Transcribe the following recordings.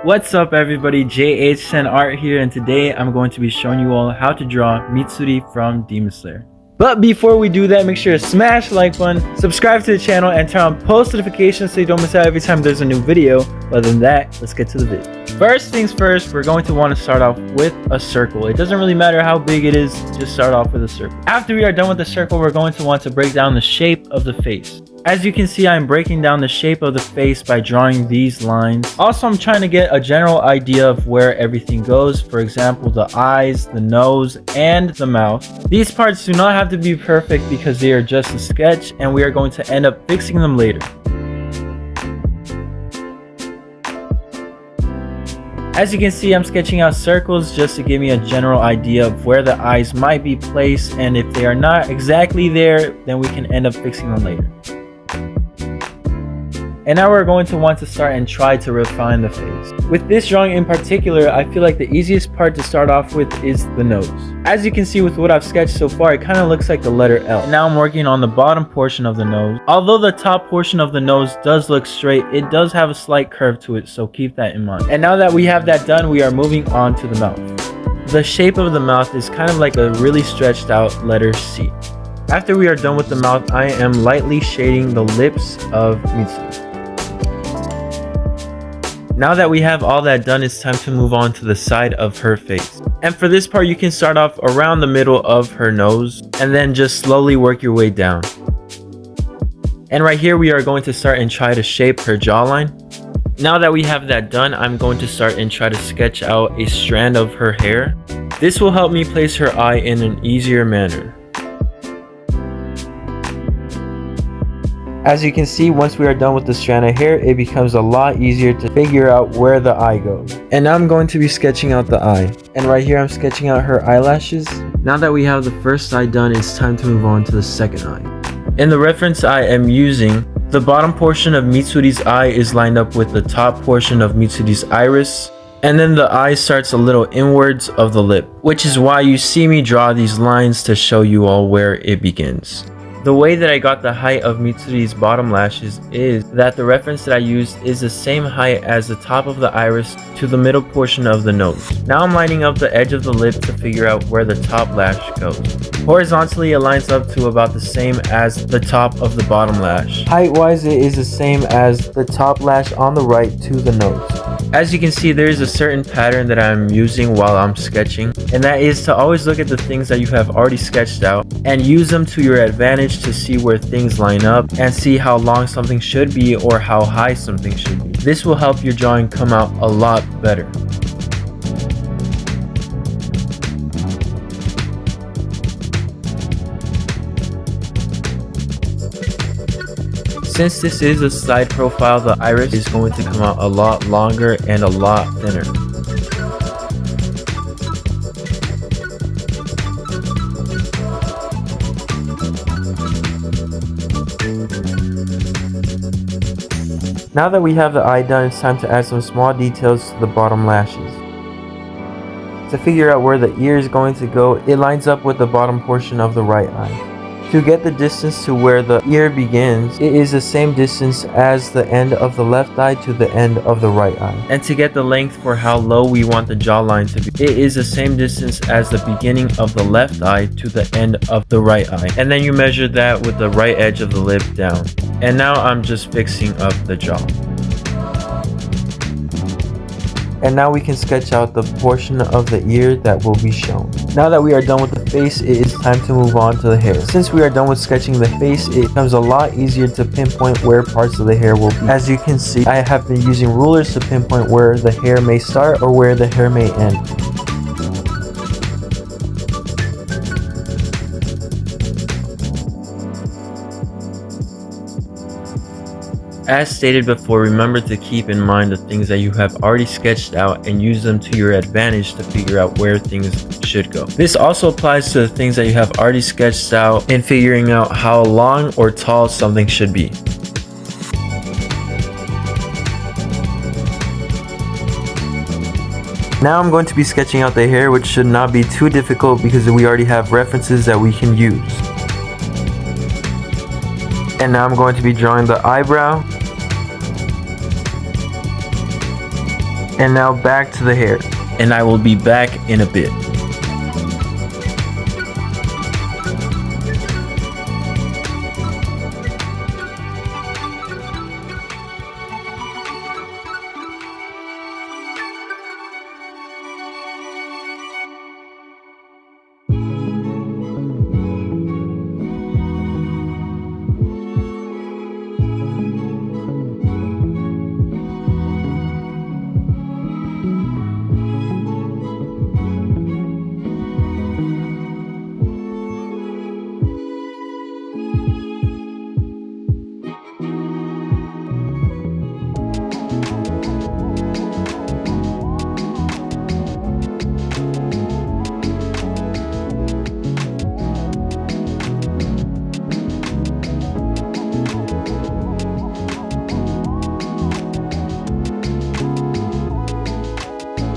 What's up everybody, JH10 Art here, and today I'm going to be showing you all how to draw Mitsuri from Demon Slayer. But before we do that, make sure to smash the like button, subscribe to the channel, and turn on post notifications so you don't miss out every time there's a new video. Other than that, let's get to the video. First things first, we're going to want to start off with a circle. It doesn't really matter how big it is, just start off with a circle. After we are done with the circle, we're going to want to break down the shape of the face. As you can see, I'm breaking down the shape of the face by drawing these lines. Also, I'm trying to get a general idea of where everything goes. For example, the eyes, the nose, and the mouth. These parts do not have to be perfect because they are just a sketch, and we are going to end up fixing them later. As you can see, I'm sketching out circles just to give me a general idea of where the eyes might be placed, and if they are not exactly there, then we can end up fixing them later. And now we're going to want to start and try to refine the face. With this drawing in particular, I feel like the easiest part to start off with is the nose. As you can see with what I've sketched so far, it kind of looks like the letter L. And now I'm working on the bottom portion of the nose. Although the top portion of the nose does look straight, it does have a slight curve to it, so keep that in mind. And now that we have that done, we are moving on to the mouth. The shape of the mouth is kind of like a really stretched out letter C. After we are done with the mouth, I am lightly shading the lips of Mitsuri. Now that we have all that done, it's time to move on to the side of her face. And for this part, you can start off around the middle of her nose and then just slowly work your way down. And right here, we are going to start and try to shape her jawline. Now that we have that done, I'm going to start and try to sketch out a strand of her hair. This will help me place her eye in an easier manner. As you can see, once we are done with the strand of hair, it becomes a lot easier to figure out where the eye goes. And now I'm going to be sketching out the eye. And right here, I'm sketching out her eyelashes. Now that we have the first eye done, it's time to move on to the second eye. In the reference I am using, the bottom portion of Mitsuri's eye is lined up with the top portion of Mitsuri's iris. And then the eye starts a little inwards of the lip, which is why you see me draw these lines to show you all where it begins. The way that I got the height of Mitsuri's bottom lashes is that the reference that I used is the same height as the top of the iris to the middle portion of the nose. Now I'm lining up the edge of the lip to figure out where the top lash goes. Horizontally, it lines up to about the same as the top of the bottom lash. Height-wise, it is the same as the top lash on the right to the nose. As you can see, there is a certain pattern that I'm using while I'm sketching, and that is to always look at the things that you have already sketched out and use them to your advantage to see where things line up and see how long something should be or how high something should be. This will help your drawing come out a lot better. Since this is a side profile, the iris is going to come out a lot longer and a lot thinner. Now that we have the eye done, it's time to add some small details to the bottom lashes. To figure out where the ear is going to go, it lines up with the bottom portion of the right eye. To get the distance to where the ear begins, it is the same distance as the end of the left eye to the end of the right eye. And to get the length for how low we want the jawline to be, it is the same distance as the beginning of the left eye to the end of the right eye. And then you measure that with the right edge of the lip down. And now I'm just fixing up the jaw. And now we can sketch out the portion of the ear that will be shown. Now that we are done with the face, it is time to move on to the hair. Since we are done with sketching the face, it becomes a lot easier to pinpoint where parts of the hair will be. As you can see, I have been using rulers to pinpoint where the hair may start or where the hair may end. As stated before, remember to keep in mind the things that you have already sketched out and use them to your advantage to figure out where things should go. This also applies to the things that you have already sketched out in figuring out how long or tall something should be. Now I'm going to be sketching out the hair, which should not be too difficult because we already have references that we can use. And now I'm going to be drawing the eyebrow. And now back to the hair. And I will be back in a bit.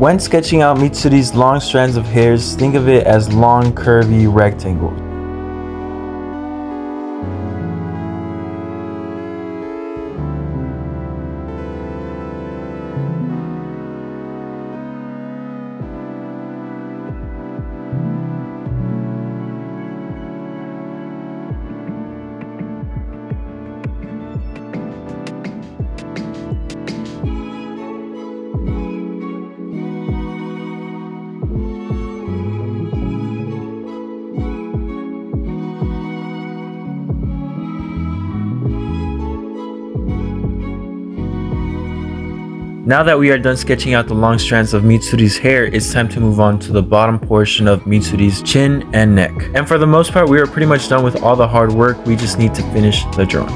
When sketching out Mitsuri's long strands of hairs, think of it as long, curvy rectangles. Now that we are done sketching out the long strands of Mitsuri's hair, it's time to move on to the bottom portion of Mitsuri's chin and neck. And for the most part, we are pretty much done with all the hard work. We just need to finish the drawing.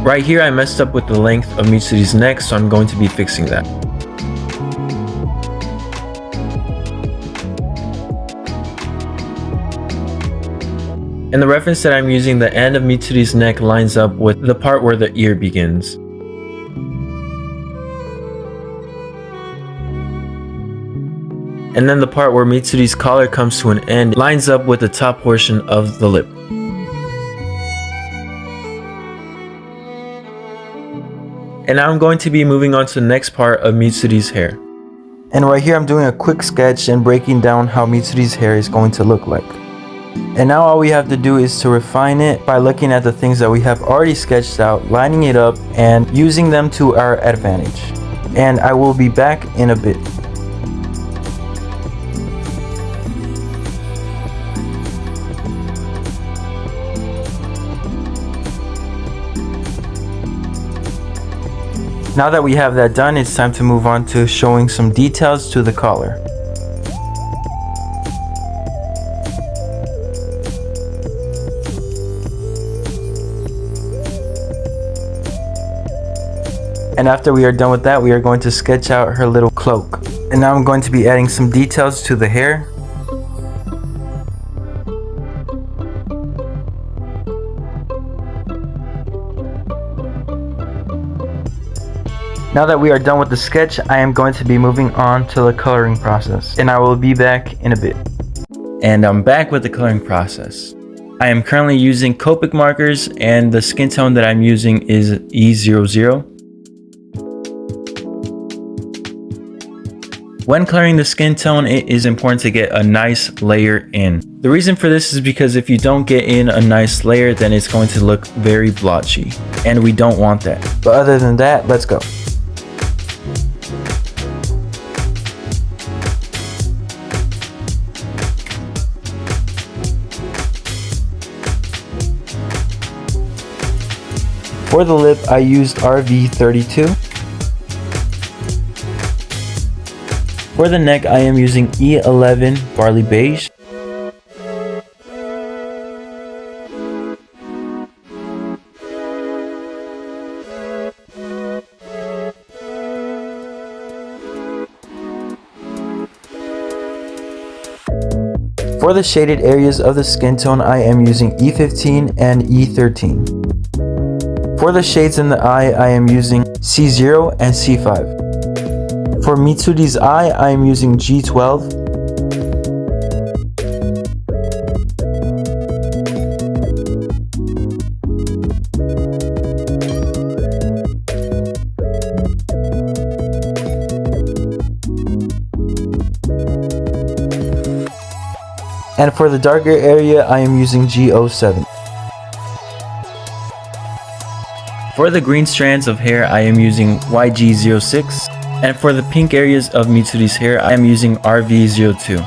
Right here, I messed up with the length of Mitsuri's neck, so I'm going to be fixing that. And the reference that I'm using, the end of Mitsuri's neck lines up with the part where the ear begins. And then the part where Mitsuri's collar comes to an end lines up with the top portion of the lip. And now I'm going to be moving on to the next part of Mitsuri's hair. And right here I'm doing a quick sketch and breaking down how Mitsuri's hair is going to look like. And now all we have to do is to refine it by looking at the things that we have already sketched out, lining it up, and using them to our advantage. And I will be back in a bit. Now that we have that done, it's time to move on to showing some details to the collar. And after we are done with that, we are going to sketch out her little cloak. And now I'm going to be adding some details to the hair. Now that we are done with the sketch, I am going to be moving on to the coloring process. And I will be back in a bit. And I'm back with the coloring process. I am currently using Copic markers, and the skin tone that I'm using is E00. When coloring the skin tone, it is important to get a nice layer in. The reason for this is because if you don't get in a nice layer, then it's going to look very blotchy, and we don't want that. But other than that, let's go. For the lip, I used RV32. For the neck, I am using E11 Barley Beige. For the shaded areas of the skin tone, I am using E15 and E13. For the shades in the eye, I am using C0 and C5. For Mitsuri's eye, I am using G12. And for the darker area, I am using G07. For the green strands of hair, I am using YG06. And for the pink areas of Mitsuri's hair, I am using RV02.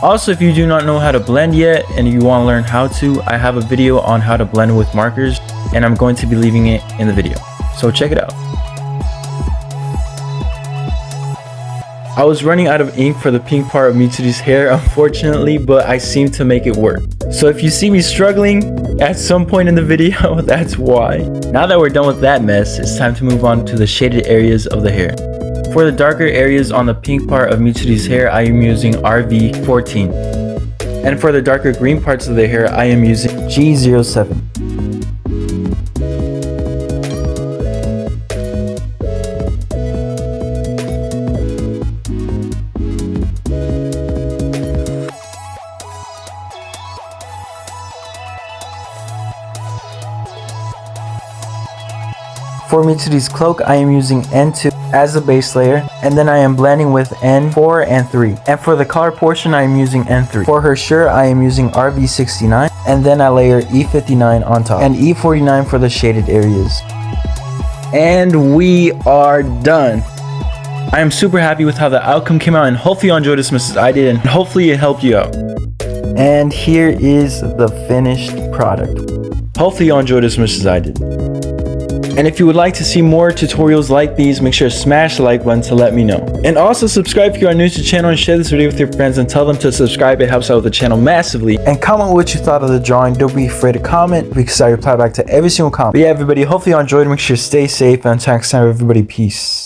Also, if you do not know how to blend yet and you want to learn how to, I have a video on how to blend with markers, and I'm going to be leaving it in the video. So check it out. I was running out of ink for the pink part of Mitsuri's hair, unfortunately, but I seem to make it work. So if you see me struggling at some point in the video, that's why. Now that we're done with that mess, it's time to move on to the shaded areas of the hair. For the darker areas on the pink part of Mitsuri's hair, I am using RV14. And for the darker green parts of the hair, I am using G07. For Mitsuri's cloak, I am using N2 as the base layer, and then I am blending with N4 and 3. And for the collar portion, I am using N3. For her shirt, I am using RV69, and then I layer E59 on top, and E49 for the shaded areas. And we are done. I am super happy with how the outcome came out, and hopefully you enjoyed as much as I did, and hopefully it helped you out. And here is the finished product. Hopefully you enjoyed as much as I did. And if you would like to see more tutorials like these, make sure to smash the like button to let me know. And also subscribe if you are new to the channel, and share this video with your friends and tell them to subscribe. It helps out with the channel massively. And comment what you thought of the drawing. Don't be afraid to comment because I reply back to every single comment. But yeah, everybody, hopefully you enjoyed. Make sure to stay safe, and until next time, everybody, peace.